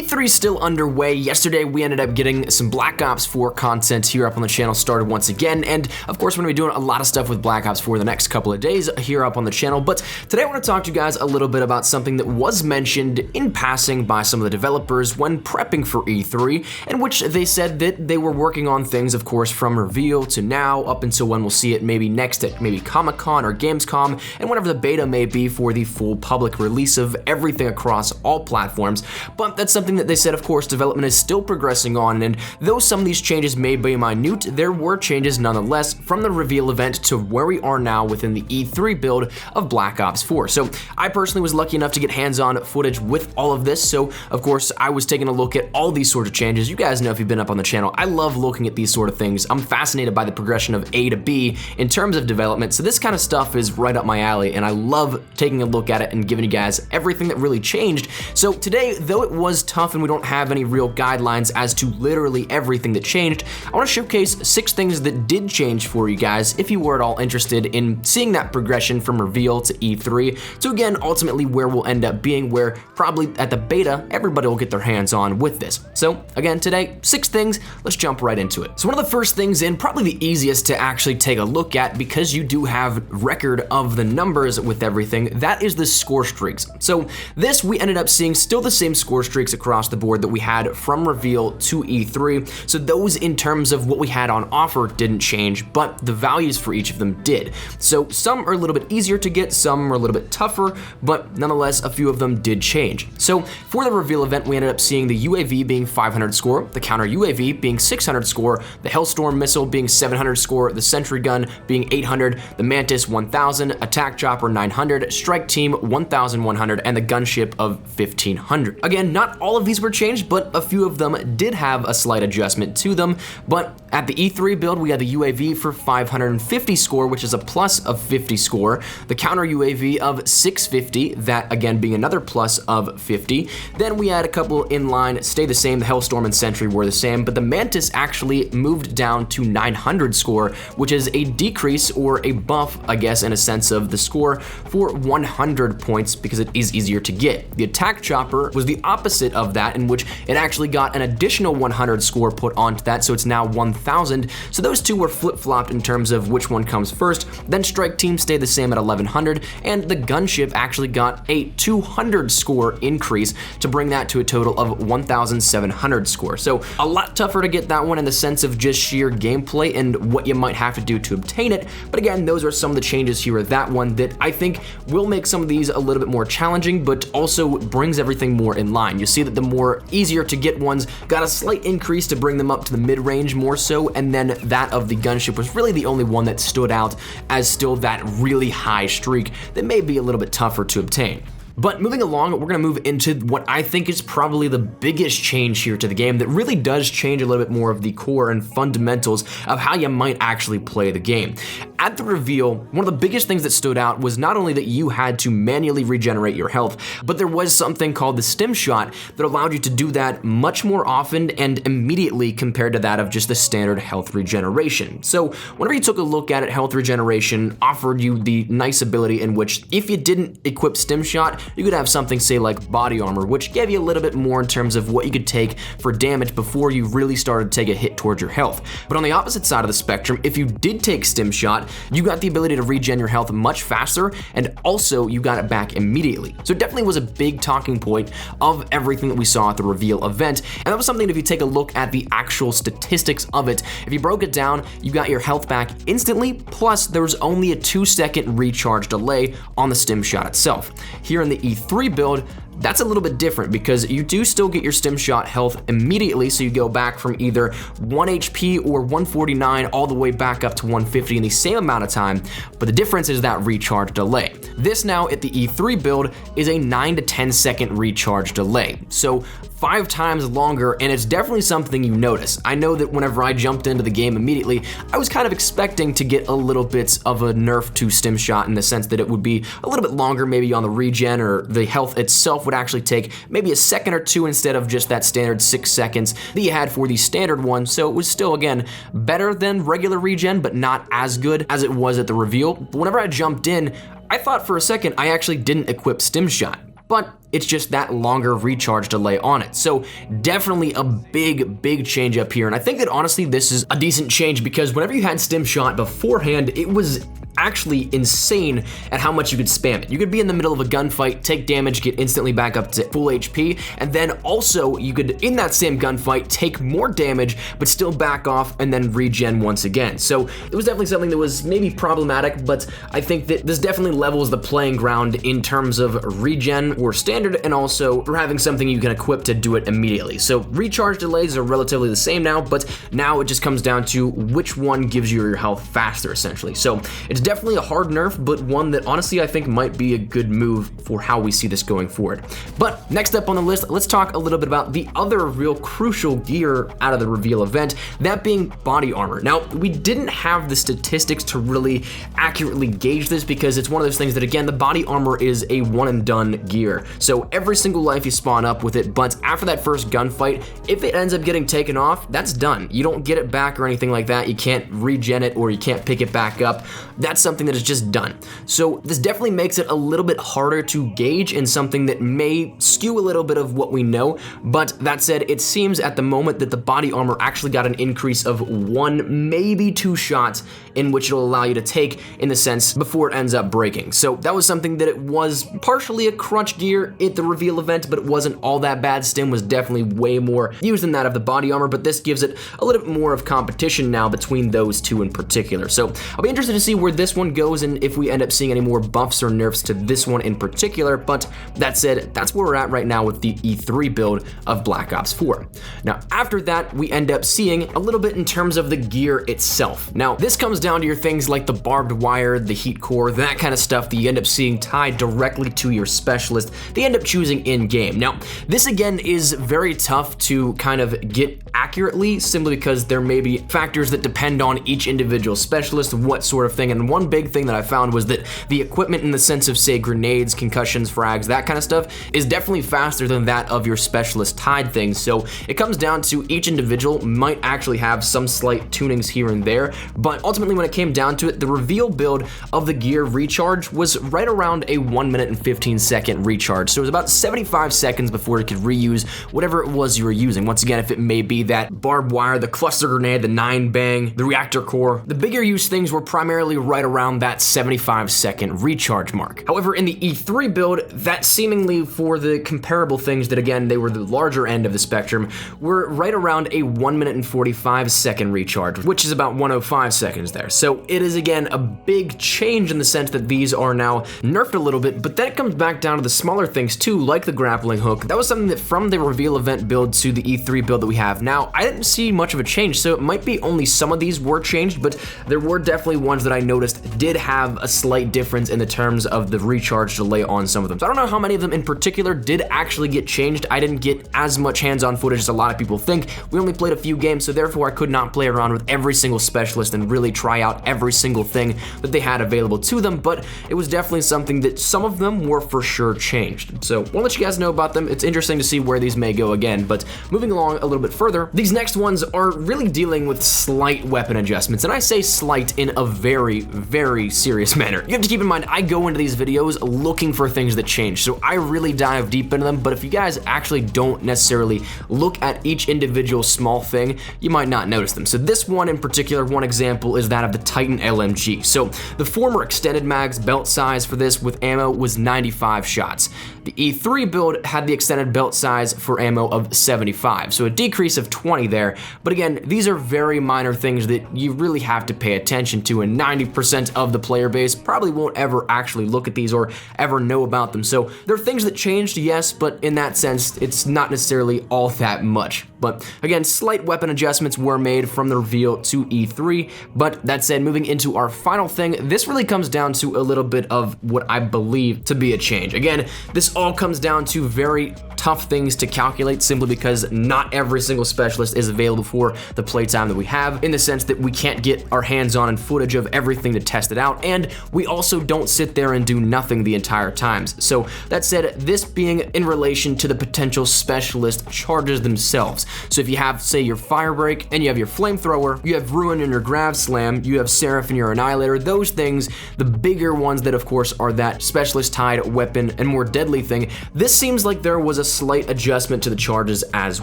E3 is still underway. Yesterday, we ended up getting some Black Ops 4 content here up on the channel started once again, and of course, we're going to be doing a lot of stuff with Black Ops 4 the next couple of days here up on the channel, but today I want to talk to you guys a little bit about something that was mentioned in passing by some of the developers when prepping for E3, in which they said that they were working on things, of course, from reveal to now, up until when we'll see it maybe next at maybe Comic-Con or Gamescom, and whatever the beta may be for the full public release of everything across all platforms. But that's something that they said, of course, development is still progressing on, and though some of these changes may be minute, there were changes nonetheless from the reveal event to where we are now within the E3 build of Black Ops 4. So I personally was lucky enough to get hands-on footage with all of this, so of course I was taking a look at all these sorts of changes. You guys know if you've been up on the channel, I love looking at these sort of things. I'm fascinated by the progression of A to B in terms of development, so this kind of stuff is right up my alley, and I love taking a look at it and giving you guys everything that really changed. So today, though it was tough and we don't have any real guidelines as to literally everything that changed, I want to showcase 6 things that did change for you guys if you were at all interested in seeing that progression from reveal to E3 to, again, ultimately where we'll end up being, where probably at the beta everybody will get their hands on with this. So again, today, 6 things. Let's jump right into it. So one of the first things, and probably the easiest to actually take a look at because you do have record of the numbers with everything, that is the score streaks. So this, we ended up seeing still the same score streaks across the board that we had from reveal to E3. So those, in terms of what we had on offer, didn't change, but the values for each of them did. So some are a little bit easier to get, some are a little bit tougher, but nonetheless, a few of them did change. So for the reveal event, we ended up seeing the UAV being 500 score, the counter UAV being 600 score, the Hellstorm missile being 700 score, the Sentry gun being 800, the Mantis 1000, attack chopper 900, strike team 1100, and the gunship of 1500. Again, not all of these were changed, but a few of them did have a slight adjustment to them. But at the E3 build, we had the UAV for 550 score, which is a plus of 50 score, the counter UAV of 650, that again being another plus of 50. Then we had a couple in line stay the same, the Hellstorm and Sentry were the same, but the Mantis actually moved down to 900 score, which is a decrease or a buff, I guess, in a sense of the score for 100 points because it is easier to get. The attack chopper was the opposite of that, in which it actually got an additional 100 score put onto that, so it's now 1000. So those two were flip-flopped in terms of which one comes first. Then strike team stayed the same at 1100, and the gunship actually got a 200 score increase to bring that to a total of 1700 score. So a lot tougher to get that one in the sense of just sheer gameplay and what you might have to do to obtain it. But again, those are some of the changes here at that one that I think will make some of these a little bit more challenging, but also brings everything more in line. You see that the more easier to get ones got a slight increase to bring them up to the mid-range more so, and then that of the gunship was really the only one that stood out as still that really high streak that may be a little bit tougher to obtain. But moving along, we're going to move into what I think is probably the biggest change here to the game that really does change a little bit more of the core and fundamentals of how you might actually play the game. At the reveal, one of the biggest things that stood out was not only that you had to manually regenerate your health, but there was something called the stim shot that allowed you to do that much more often and immediately compared to that of just the standard health regeneration. So whenever you took a look at it, health regeneration offered you the nice ability in which if you didn't equip stim shot, you could have something, say, like body armor, which gave you a little bit more in terms of what you could take for damage before you really started to take a hit towards your health. But on the opposite side of the spectrum, if you did take stim shot, you got the ability to regen your health much faster, and also you got it back immediately. So it definitely was a big talking point of everything that we saw at the reveal event, and that was something that if you take a look at the actual statistics of it, if you broke it down, you got your health back instantly, plus there was only a 2-second recharge delay on the stim shot itself. Here in the E3 build, that's a little bit different because you do still get your stim shot health immediately, so you go back from either 1 HP or 149 all the way back up to 150 in the same amount of time, but the difference is that recharge delay. This now at the E3 build is a 9 to 10 second recharge delay, so 5 times longer, and it's definitely something you notice. I know that whenever I jumped into the game immediately, I was kind of expecting to get a little bit of a nerf to stim shot in the sense that it would be a little bit longer maybe on the regen, or the health itself would actually take maybe a second or two instead of just that standard 6 seconds that you had for the standard one. So it was still, again, better than regular regen, but not as good as it was at the reveal. But whenever I jumped in, I thought for a second I actually didn't equip stim shot. but it's just that longer recharge delay on it. So definitely a big change up here. And I think that honestly, this is a decent change because whenever you had Stim Shot beforehand, it was actually insane at how much you could spam it. You could be in the middle of a gunfight, take damage, get instantly back up to full HP, and then also you could, in that same gunfight, take more damage, but still back off and then regen once again. So it was definitely something that was maybe problematic, but I think that this definitely levels the playing ground in terms of regen or standard, and also for having something you can equip to do it immediately. So recharge delays are relatively the same now, but now it just comes down to which one gives you your health faster, essentially. So it's definitely a hard nerf, but one that honestly I think might be a good move for how we see this going forward. But next up on the list, let's talk a little bit about the other real crucial gear out of the reveal event, that being body armor. Now, we didn't have the statistics to really accurately gauge this because it's one of those things that, again, the body armor is a one and done gear. So every single life you spawn up with it, but after that first gunfight, if it ends up getting taken off, that's done. You don't get it back or anything like that. You can't regen it or you can't pick it back up. That's something that is just done. So this definitely makes it a little bit harder to gauge in something that may skew a little bit of what we know, but that said, it seems at the moment that the body armor actually got an increase of 1, maybe 2 shots in which it'll allow you to take, in the sense, before it ends up breaking. So that was something that it was partially a crutch gear at the reveal event, but it wasn't all that bad. Stim was definitely way more used than that of the body armor, but this gives it a little bit more of competition now between those two in particular. So I'll be interested to see where this one goes and if we end up seeing any more buffs or nerfs to this one in particular, but that said, that's where we're at right now with the E3 build of Black Ops 4. Now, after that, we end up seeing a little bit in terms of the gear itself. Now, this comes down to your things like the barbed wire, the heat core, that kind of stuff that you end up seeing tied directly to your specialist. They end up choosing in-game. Now, this again is very tough to kind of get accurately, simply because there may be factors that depend on each individual specialist, what sort of thing. And one big thing that I found was that the equipment in the sense of, say, grenades, concussions, frags, that kind of stuff is definitely faster than that of your specialist tied things. So it comes down to each individual might actually have some slight tunings here and there, but ultimately when it came down to it, the reveal build of the gear recharge was right around a 1 minute and 15 second recharge. So it was about 75 seconds before it could reuse whatever it was you were using. Once again, if it may be that barbed wire, the cluster grenade, the 9-bang, the reactor core, the bigger use things were primarily right around that 75-second recharge mark. However, in the E3 build, that seemingly for the comparable things that, again, they were the larger end of the spectrum, were right around a 1 minute and 45-second recharge, which is about 105 seconds there. So it is, again, a big change in the sense that these are now nerfed a little bit, but then it comes back down to the smaller things too, like the grappling hook. That was something that from the reveal event build to the E3 build that we have now, I didn't see much of a change, so it might be only some of these were changed, but there were definitely ones that I noticed did have a slight difference in the terms of the recharge delay on some of them. So I don't know how many of them in particular did actually get changed. I didn't get as much hands-on footage as a lot of people think. We only played a few games, so therefore I could not play around with every single specialist and really try out every single thing that they had available to them, but it was definitely something that some of them were for sure changed. So we'll let you guys know about them. It's interesting to see where these may go again, but moving along a little bit further, these next ones are really dealing with slight weapon adjustments, and I say slight in a very serious manner. You have to keep in mind, I go into these videos looking for things that change, so I really dive deep into them, but if you guys actually don't necessarily look at each individual small thing, you might not notice them. So this one in particular, one example is that of the Titan LMG. So the former extended mags belt size for this with ammo was 95 shots. The E3 build had the extended belt size for ammo of 75, so a decrease of 20 there, but again, these are very minor things that you really have to pay attention to, and 90% of the player base probably won't ever actually look at these or ever know about them. So there are things that changed, yes, but in that sense, it's not necessarily all that much. But again, slight weapon adjustments were made from the reveal to E3, but that said, moving into our final thing, this really comes down to a little bit of what I believe to be a change. Again, this all comes down to very tough things to calculate simply because not every single specialist is available for the playtime that we have, in the sense that we can't get our hands on and footage of everything to test it out, and we also don't sit there and do nothing the entire times. So that said, this being in relation to the potential specialist charges themselves. So if you have, say, your Fire Break, and you have your Flamethrower, you have Ruin in your Grav Slam, you have Seraph in your Annihilator, those things, the bigger ones that of course are that specialist tied weapon and more deadly thing, this seems like there was a slight adjustment to the charges as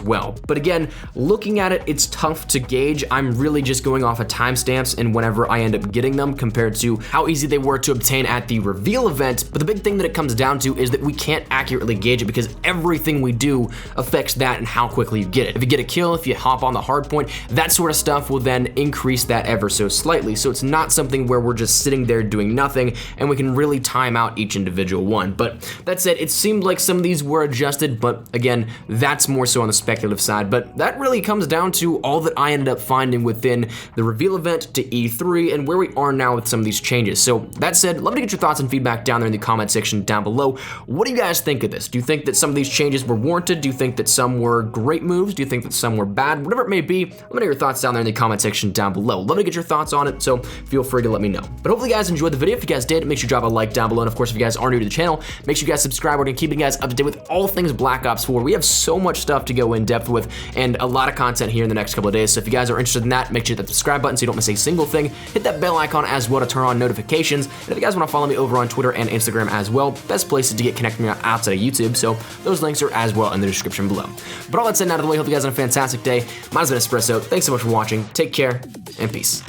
well. But again, looking at it, it's tough to gauge. I'm really just going off of timestamps and whenever I end up getting them compared to how easy they were to obtain at the reveal event. But the big thing that it comes down to is that we can't accurately gauge it because everything we do affects that and how quickly you get it. If you get a kill, if you hop on the hard point, that sort of stuff will then increase that ever so slightly. So it's not something where we're just sitting there doing nothing and we can really time out each individual one. But that said, it seemed like some of these were adjusted, but again, that's more so on the speculative side. But that really comes down to all that I ended up finding within the reveal event to E3 and where we are now with some of these changes. So that said, love to get your thoughts and feedback down there in the comment section down below. What do you guys think of this? Do you think that some of these changes were warranted? Do you think that some were great moves? Do you think that some were bad? Whatever it may be, let me know your thoughts down there in the comment section down below. Love to get your thoughts on it, so feel free to let me know. But hopefully you guys enjoyed the video. If you guys did, make sure you drop a like down below. And of course, if you guys are new to the channel, make sure you guys subscribe. We're gonna keep you guys up to date with all things Black Ops 4. We have so much stuff to go in depth with and a lot of content here in the next couple of days. So if you guys are interested in that, make sure you hit that subscribe button so you don't miss a single thing. Hit that bell icon as well to turn on notifications. And if you guys wanna follow me over on Twitter and Instagram as well, best places to get connected with me outside of YouTube. So those links are as well in the description below. But all that said, out of the way, hope you guys have a fantastic day. Mine's been Espresso. Thanks so much for watching. Take care and peace.